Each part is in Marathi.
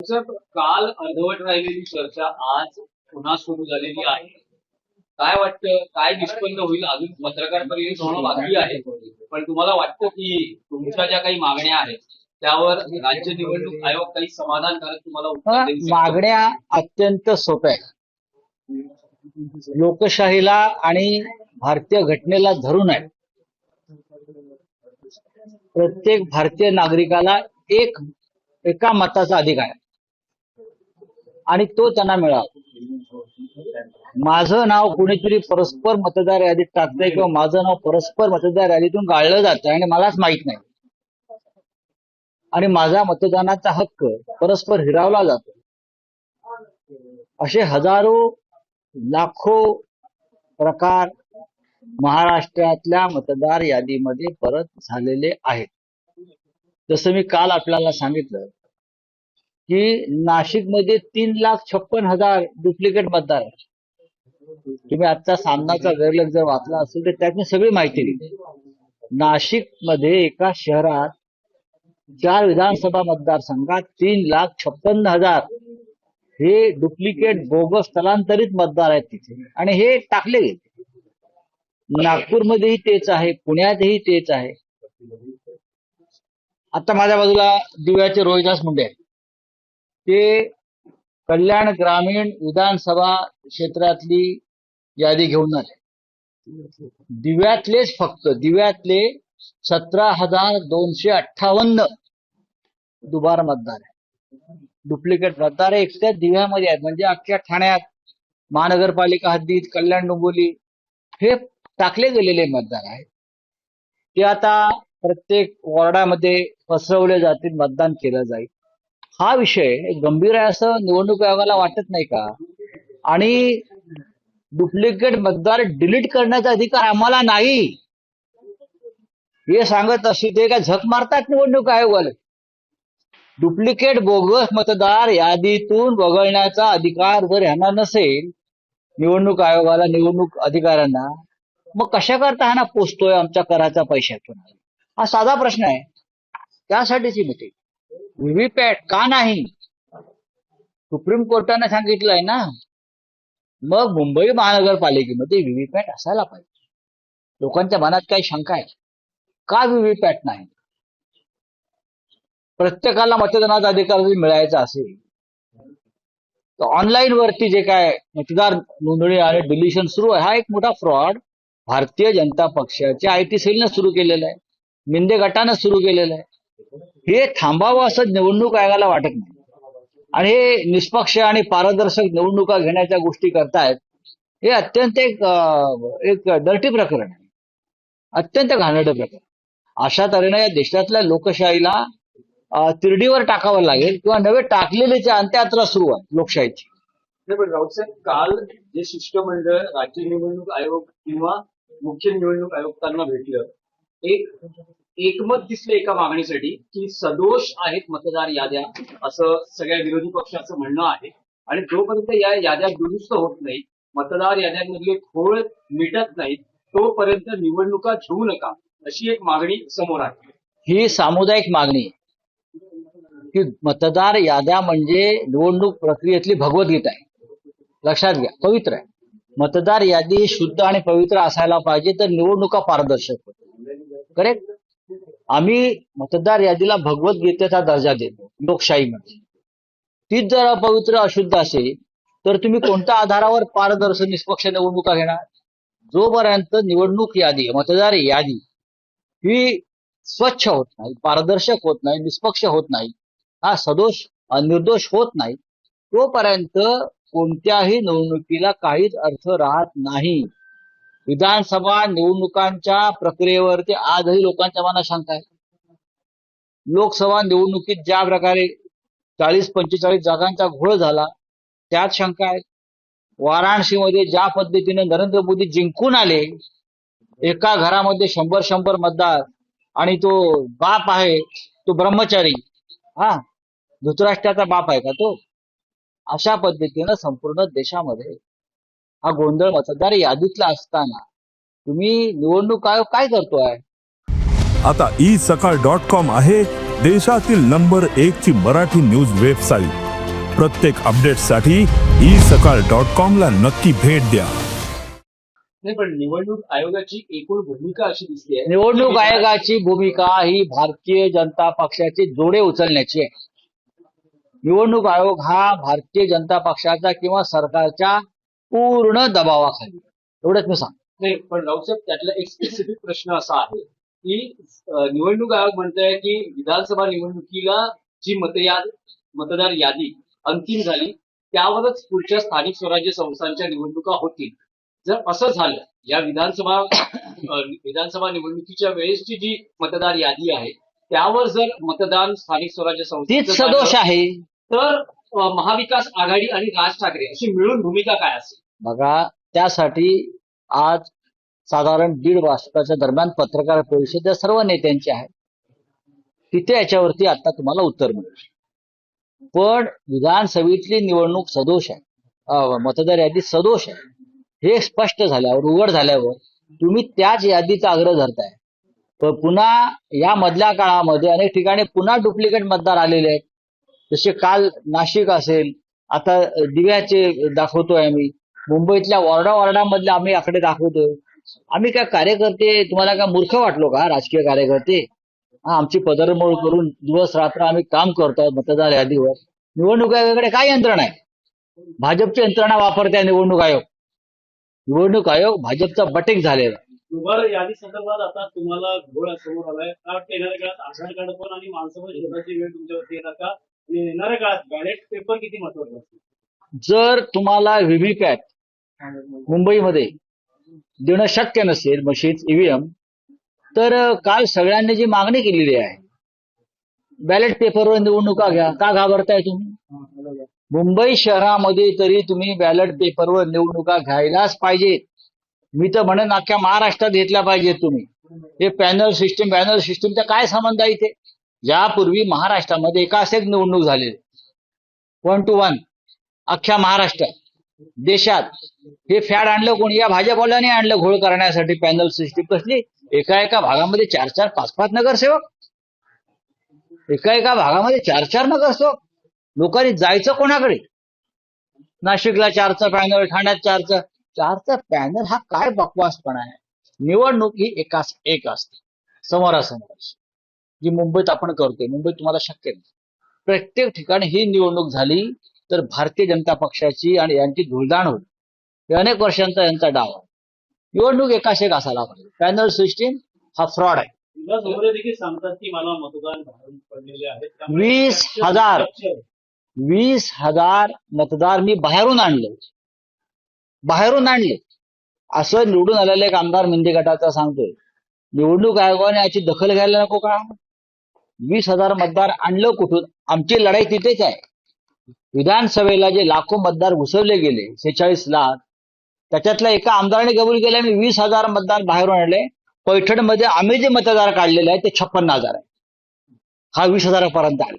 साहेब, काल अर्धवट राहिलेली चर्चा आज पुन्हा सुरू झालेली आहे. काय वाटतं, काय निष्पन्न होईल? अजून पत्रकार परिषद होणं बाकी आहे, पण तुम्हाला वाटतं की तुमच्या ज्या काही मागण्या आहेत त्यावर राज्य निवडणूक आयोग काही समाधानकारक तुम्हाला उत्तर देऊ शकतो? मागण्या अत्यंत सोप्या आहेत. लोकशाहीला आणि भारतीय घटनेला धरून आहे. प्रत्येक भारतीय नागरिकाला एका मताचा अधिकार आहे आणि तो त्यांना मिळावा. माझं नाव कुणीतरी परस्पर मतदार यादीत टाकतंय किंवा माझं नाव परस्पर मतदार यादीतून गाळलं जातं आणि मलाच माहित नाही, आणि माझा मतदानाचा हक्क परस्पर हिरावला जातो. असे हजारो लाखो प्रकार महाराष्ट्रातल्या मतदार यादीमध्ये परत झालेले आहेत. जसं मी काल आपल्याला सांगितलं की नाशिकमध्ये 3,56,000 डुप्लिकेट मतदार आहेत. तुम्ही आजचा सामनाचा गैरलेख जर वाचला असेल तर त्यातून सगळी माहिती दिली. नाशिकमध्ये एका शहरात 4 विधानसभा मतदारसंघात 3,56,000 हे डुप्लिकेट बोगस स्थलांतरित मतदार आहेत तिथे, आणि हे टाकले गेले. नागपूरमध्येही तेच आहे, पुण्यातही तेच आहे. आता माझ्या बाजूला दिव्याचे रोहिदास मुंडे आहेत. ते कल्याण ग्रामीण विधानसभा क्षेत्रातली यादी घेऊन आले. दिव्यातलेच फक्त दिव्यातले 17,258 दुबार मतदार आहे, डुप्लिकेट मतदार एकट्या दिव्यामध्ये आहेत. म्हणजे अख्ख्या ठाण्यात महानगरपालिका हद्दीत कल्याण डोंबिवली हे टाकले गेलेले मतदार आहेत. ते आता प्रत्येक वॉर्डामध्ये पसरवले जातील, मतदान केलं जाईल. हा विषय गंभीर आहे असं निवडणूक आयोगाला वाटत नाही का? आणि डुप्लिकेट मतदार डिलीट करण्याचा अधिकार आम्हाला नाही हे सांगत असते ते काय झक मारतात निवडणूक आयोगाला? डुप्लिकेट बोगस मतदार यादीतून वगळण्याचा अधिकार जर यांना नसेल, निवडणूक आयोगाला, निवडणूक अधिकाऱ्यांना, मग कशा करता हा ना पोचतोय आमच्या कराच्या पैशातून? हा साधा प्रश्न आहे. त्यासाठीची मिटिंग. व्हीव्हीपॅट का नाही? सुप्रीम कोर्टाने सांगितलंय ना. मग मुंबई महानगरपालिकेमध्ये व्हीव्हीपॅट असायला पाहिजे. लोकांच्या मनात काही शंका आहे का व्हीव्हीपॅट नाही? प्रत्येकाला मतदानाचा अधिकार जर मिळायचा असेल तर ऑनलाईन वरती जे काय मतदार नोंदणी आणि डिलिशन सुरू आहे, हा एक मोठा फ्रॉड भारतीय जनता पक्षाच्या आयटी सेलनं सुरू केलेला आहे, मिंदे गटानं सुरू केलेलं आहे. हे थांबावं असं निवडणूक आयोगाला वाटत नाही, आणि हे निष्पक्ष आणि पारदर्शक निवडणुका घेण्याच्या गोष्टी करतायत. हे अत्यंत एक डर्टी प्रकरण आहे, अत्यंत घाणेरडं प्रकरण. अशा तऱ्हेने या देशातल्या लोकशाहीला तिरडीवर टाकावं लागेल, किंवा नवे टाकलेलीची अंत्ययात्रा सुरू आहे लोकशाहीची. पण राऊतसाहेब, काल जे शिष्टमंडळ राज्य निवडणूक आयोग किंवा मुख्य निवडणूक आयुक्तांना भेटलं, एकमत दिसलं एका मागणीसाठी की सदोष आहेत मतदार याद्या, असं सगळ्या विरोधी पक्षाचं म्हणणं आहे. आणि जोपर्यंत या याद्या दुरुस्त होत नाही, मतदार याद्यांमधले घोळ मिटत नाहीत, तोपर्यंत निवडणुका घेऊ नका, अशी एक मागणी समोर आहे. ही सामुदायिक मागणी आहे की मतदार याद्या म्हणजे निवडणूक प्रक्रियेतली भगवद्गीता आहे. लक्षात घ्या, पवित्र आहे. मतदार यादी शुद्ध आणि पवित्र असायला पाहिजे, तर निवडणुका पारदर्शक होतात. करेक्ट? आम्ही मतदार यादीला भगवद्गीतेचा दर्जा देतो लोकशाहीमध्ये. तीच जर अपवित्र अशुद्ध असेल तर तुम्ही कोणत्या आधारावर पारदर्शक निष्पक्ष निवडणुका घेणार? जोपर्यंत निवडणूक यादी, मतदार यादी ही स्वच्छ होत नाही, पारदर्शक होत नाही, निष्पक्ष होत नाही, हा सदोष निर्दोष होत नाही, तोपर्यंत कोणत्याही निवडणुकीला काहीच अर्थ राहत नाही. विधानसभा निवडणुकांच्या प्रक्रियेवरती आजही लोकांच्या मनात शंका आहे. लोकसभा निवडणुकीत ज्या प्रकारे 40-45 जागांचा घोळ झाला त्यात शंका आहे. वाराणसीमध्ये ज्या पद्धतीने नरेंद्र मोदी जिंकून आले, एका घरामध्ये 100 मतदार, आणि तो बाप आहे तो ब्रह्मचारी, हा धृतराष्ट्राचा बाप आहे का तो? अशा पद्धतीनं संपूर्ण देशामध्ये हा गोंधळ मतदार यादीतला असताना तुम्ही निवडणूक आयोग काय करतोय? आता isakal.com आहे देशातील नंबर 1 ची मराठी न्यूज वेबसाईट. प्रत्येक अपडेटसाठी isakal.com ला नक्की भेट द्या. नाही, पण निवडणूक आयोगाची एकूण भूमिका अशी दिसते निवडणूक आयोगाची भूमिका ही भारतीय जनता पक्षाचे जोडे उचलण्याची आहे. निवडणूक आयोग हा भारतीय जनता पक्षाचा किंवा सरकारच्या पूर्ण दबावाखाली, एवढंच मी सांग. नाही, पण राऊतसाहेब त्यातला एक स्पेसिफिक प्रश्न असा आहे की निवडणूक आयोग म्हणतोय की विधानसभा निवडणुकीला जी मतदार यादी अंतिम झाली त्यावरच पुढच्या स्थानिक स्वराज्य संस्थांच्या निवडणुका होतील. जर असं झालं, या विधानसभा निवडणुकीच्या वेळेसची जी मतदार यादी आहे त्यावर जर मतदान स्थानिक स्वराज्य तीच संस्थेचं सदोष झालं, आहे. तर महाविकास आघाडी आणि राज ठाकरे अशी मिळून भूमिका काय असेल? बघा, त्यासाठी आज साधारण 1.5 वाजताच्या दरम्यान पत्रकार परिषद या सर्व नेत्यांची आहे. तिथे याच्यावरती आता तुम्हाला उत्तर मिळेल. पण विधानसभेतली निवडणूक सदोष आहे, मतदार यादी सदोष आहे, हे स्पष्ट झाल्यावर, उघड झाल्यावर तुम्ही त्याच यादीचा आग्रह धरताय. पण पुन्हा या मधल्या काळामध्ये अनेक ठिकाणी पुन्हा डुप्लिकेट मतदार आलेले आहेत. जसे काल नाशिक असेल, आता दिव्याचे दाखवतोय आम्ही, मुंबईतल्या वॉर्डामधले आम्ही आकडे दाखवतोय. आम्ही काय कार्यकर्ते तुम्हाला काय मूर्ख वाटलो का? राजकीय कार्यकर्ते आमची पदरमोड करून दिवस रात्र आम्ही काम करतोय मतदार यादीवर. निवडणूक आयोगाकडे काय यंत्रणा आहे? भाजपची यंत्रणा वापरते निवडणूक आयोग. निवडणूक आयोग भाजपचा बटेक झालेला. दुबार यादी संदर्भात आता तुम्हाला घोळ समोर आलाय का? येणाऱ्या काळात आधार कार्ड पण आणि माणसावर शोधाची वेळ तुमच्यावरती येणार का? आणि येणाऱ्या काळात बॅलेट पेपर किती महत्वाचे असतील? जर तुम्हाला व्हीव्हीपॅट मुंबईमध्ये देणं शक्य नसेल, मशीन ईव्हीएम, तर काल सगळ्यांनी जी मागणी केलेली आहे बॅलेट पेपरवर निवडणुका घ्या. का घाबरताय तुम्ही? मुंबई शहरामध्ये तरी तुम्ही बॅलेट पेपरवर निवडणुका घ्यायलाच पाहिजेत. मी तर म्हणेन अख्ख्या महाराष्ट्रात घेतल्या पाहिजेत तुम्ही. हे पॅनल सिस्टीमचा काय संबंध आहे इथे? यापूर्वी महाराष्ट्रामध्ये एकाच एक निवडणूक झालेली, 1 to 1 अख्ख्या महाराष्ट्रात, देशात. हे फॅड आणलं कोणी? या भाजपवाल्याने आणलं घोळ करण्यासाठी. पॅनल सिस्टीम कसली? एका भागामध्ये 4-4, 5-5 नगरसेवक, एका भागामध्ये 4-4 नगरसेवक. लोकांनी जायचं कोणाकडे? नाशिकला 4चा पॅनल, ठाण्यात 4चा पॅनल. हा काय बकवासपणा आहे? निवडणूक ही एकाच एक असते, समोरासमोर, जी मुंबईत आपण करतोय. मुंबईत तुम्हाला शक्य नाही. प्रत्येक ठिकाणी ही निवडणूक झाली तर भारतीय जनता पक्षाची आणि यांची धुळदाण होईल. हे अनेक वर्षांचा यांचा डाव आहे. निवडणूक एकाच एक असायला पाहिजे. पॅनल सिस्टीम हा फ्रॉड आहे. विलास मोरे देखील सांगतात की मला मतदान बाहेरून पडलेले आहेत, त्यामुळे 20,000 मतदार मी बाहेरून आणले. असं निवडून आलेले एक आमदार मिंदे गटाचा सांगतोय. निवडणूक आयोगाने याची दखल घ्यायला नको का? 20,000 मतदार आणलं कुठून? आमची लढाई तिथेच आहे. विधानसभेला जे लाखो मतदार घुसवले गेले, 46 लाख, त्याच्यातल्या एका आमदाराने कबूल केलं मी 20,000 मतदार बाहेरून आणले. पैठणमध्ये आम्ही जे मतदार काढलेले आहेत ते 56,000 आहे. हा 20,000 पर्यंत आले.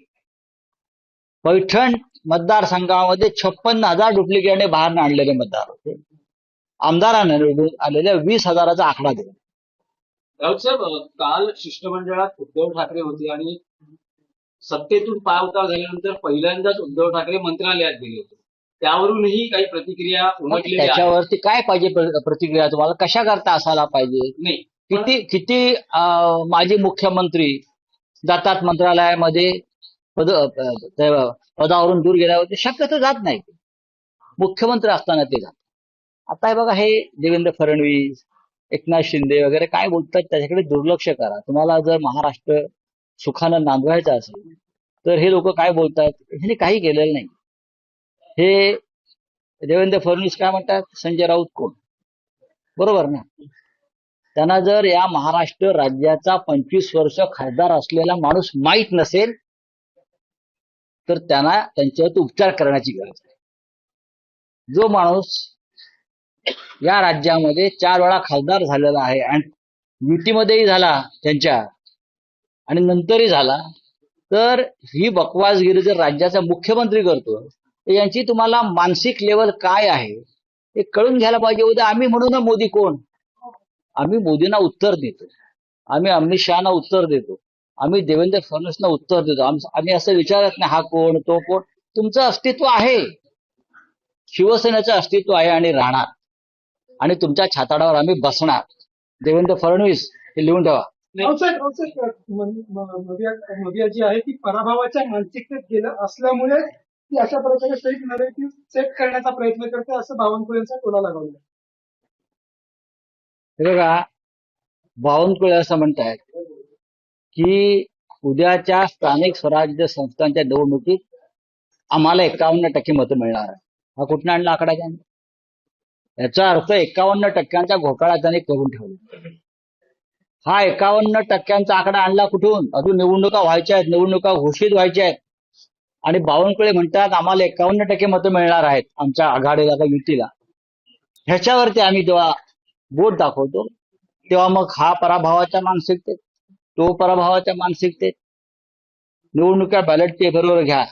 पैठण मतदारसंघामध्ये 56,000 डुप्लिकेटने बाहेर आणलेले मतदार होते. आमदारांना निवडून आलेल्या 20,000चा आकडा दिला. राऊतसाहेब, काल शिष्टमंडळात उद्धव ठाकरे होते आणि सत्तेतून पायउतार झाल्यानंतर पहिल्यांदाच उद्धव ठाकरे मंत्रालयात गेले होते. त्यावरूनही काही प्रतिक्रिया उमटलेल्या आहेत. त्याच्यावरती काय पाहिजे प्रतिक्रिया? तुम्हाला कशा करता असायला पाहिजे? नाही, किती माजी मुख्यमंत्री जातात मंत्रालयामध्ये, पदावरून दूर गेल्यावरती शक्यतो जात नाही. मुख्यमंत्री असताना ते जातात. आता हे बघा, हे देवेंद्र फडणवीस, एकनाथ शिंदे वगैरे काय बोलतात त्याच्याकडे दुर्लक्ष करा. तुम्हाला जर महाराष्ट्र सुखानं नांदवायचं असेल तर हे लोक काय बोलतात? ह्यांनी काही केलेलं नाही. हे देवेंद्र फडणवीस काय म्हणतात? संजय राऊत कोण? बरोबर ना? त्यांना जर या महाराष्ट्र राज्याचा 25 वर्ष खासदार असलेला माणूस माहीत नसेल तर त्यांना त्यांच्यावरती उपचार करण्याची गरज आहे. जो माणूस या राज्यामध्ये 4 वेळा खासदार झालेला आहे आणि युतीमध्येही झाला त्यांच्या आणि नंतरही झाला, तर ही बकवासगिरी जर राज्याचा मुख्यमंत्री करतो तर यांची तुम्हाला मानसिक लेवल काय आहे हे कळून घ्यायला पाहिजे. उद्या आम्ही म्हणू ना मोदी कोण? आम्ही मोदींना उत्तर देतो, आम्ही अमित शहाना उत्तर देतो, आम्ही देवेंद्र फडणवीसना उत्तर देतो. आम्ही असं विचारत नाही हा कोण तो कोण. तुमचं अस्तित्व आहे, शिवसेनेचं अस्तित्व आहे आणि राहणार, आणि तुमच्या छाताडावर आम्ही बसणार. देवेंद्र फडणवीस हे लिहून ठेवा. मीडिया जी आहे ती पराभवाच्या मानसिकतेत गेलं असल्यामुळे ती अशा प्रकारे फेक नरेटिव्ह सेट करण्याचा प्रयत्न करते असं बावनकुळेंचा टोला लागवला. हे बघा, बावनकुळे असं म्हणतायत की उद्याच्या स्थानिक स्वराज्य संस्थांच्या निवडणुकीत आम्हाला 51% मतं मिळणार आहे. हा कुठून आणला आकडा त्यांनी? याचा अर्थ 51% घोटाळा त्यांनी करून ठेवला. हा 51% आकडा आणला कुठून? अजून निवडणुका व्हायच्या आहेत, निवडणुका घोषित व्हायच्या आहेत, आणि बावनकुळे म्हणतात आम्हाला 51% मतं मिळणार आहेत आमच्या आघाडीला का युतीला. ह्याच्यावरती आम्ही जेव्हा बोट दाखवतो तेव्हा मग हा पराभवाच्या मानसिकतेत, तो पराभवाच्या मानसिकतेत. निवडणुका बॅलेट पेपरवर घ्या,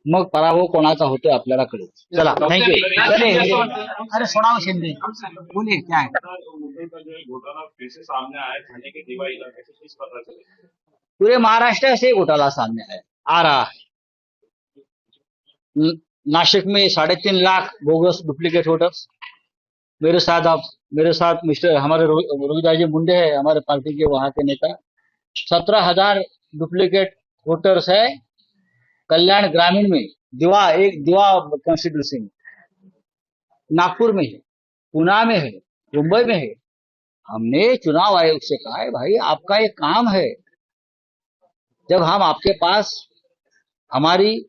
मग पराभव कोणाचा होतोय आपल्याला कळेल. चला, थँक्यू. अरे सोडाव शिंदे बोलिए क्या है? मुद्दे का जो है घोटाला फिर से सामने आया थाने के दिवाई इलाके से, किस पता चले? पूरे महाराष्ट्र से घोटाला सामने आ रहा है. नासिक में 3.5 लाख बोगस डुप्लीकेट वोटर्स. मेरे साथ मिस्टर हमारे रोहिदास जी मुंडे है, हमारे पार्टी के वहां के नेता. 17,000 डुप्लीकेट वोटर्स है कल्याण ग्रामीण में, दिवा कंस्टिट्यूंसी में, नागपुर में है, पुणे में है, मुंबई में है. हमने चुनाव आयोग से कहा है भाई आपका ये काम है, जब हम आपके पास हमारी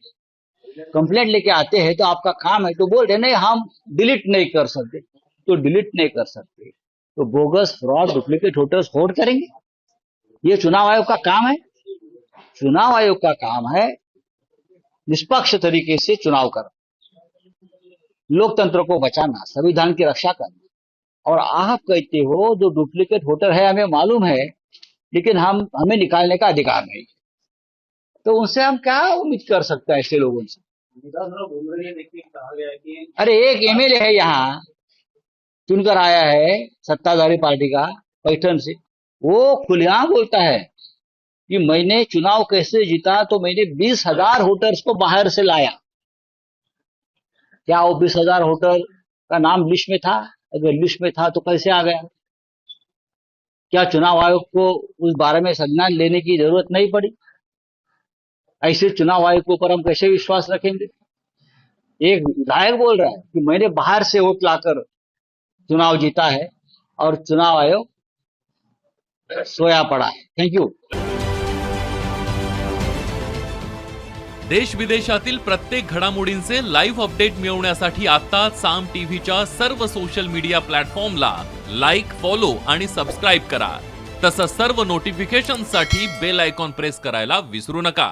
कंप्लेंट लेके आते हैं तो आपका काम है, तो बोल रहे नहीं हम डिलीट नहीं कर सकते. तो डिलीट नहीं कर सकते तो bogus fraud duplicate voters hold करेंगे? ये चुनाव आयोग का काम है. चुनाव आयोग का काम है निष्पक्ष तरीके से चुनाव करना, लोकतंत्र को बचाना, संविधान की रक्षा करना. और आप कहते हो जो डुप्लीकेट वोटर है हमें मालूम है, लेकिन हमें निकालने का अधिकार नहीं. तो उनसे हम क्या उम्मीद कर सकते हैं ऐसे लोगों से? विकासराव भुमरे ने देखिए कहा गया कि अरे एक एमएलए है यहाँ चुनकर आया है सत्ताधारी पार्टी का पैठण से, वो खुलेआम बोलता है कि मैंने चुनाव कैसे जीता, तो मैंने 20,000 वोटर्स को बाहर से लाया. क्या वो 20,000 वोटर का नाम लिस्ट में था? अगर लिस्ट में था तो कैसे आ गया? क्या चुनाव आयोग को उस बारे में संज्ञान लेने की जरूरत नहीं पड़ी? ऐसे चुनाव आयोग के ऊपर हम कैसे विश्वास रखेंगे? एक विधायक बोल रहा है कि मैंने बाहर से वोट लाकर चुनाव जीता है और चुनाव आयोग सोया पड़ा है. Thank you. देश विदेशातील प्रत्येक घडामोडींचे लाईव्ह अपडेट मिळवण्यासाठी आता साम टीव्हीच्या सर्व सोशल मीडिया प्लॅटफॉर्मला लाईक, फॉलो आणि सबस्क्राईब करा. तसंच सर्व नोटिफिकेशनसाठी बेल आयकॉन प्रेस करायला विसरू नका.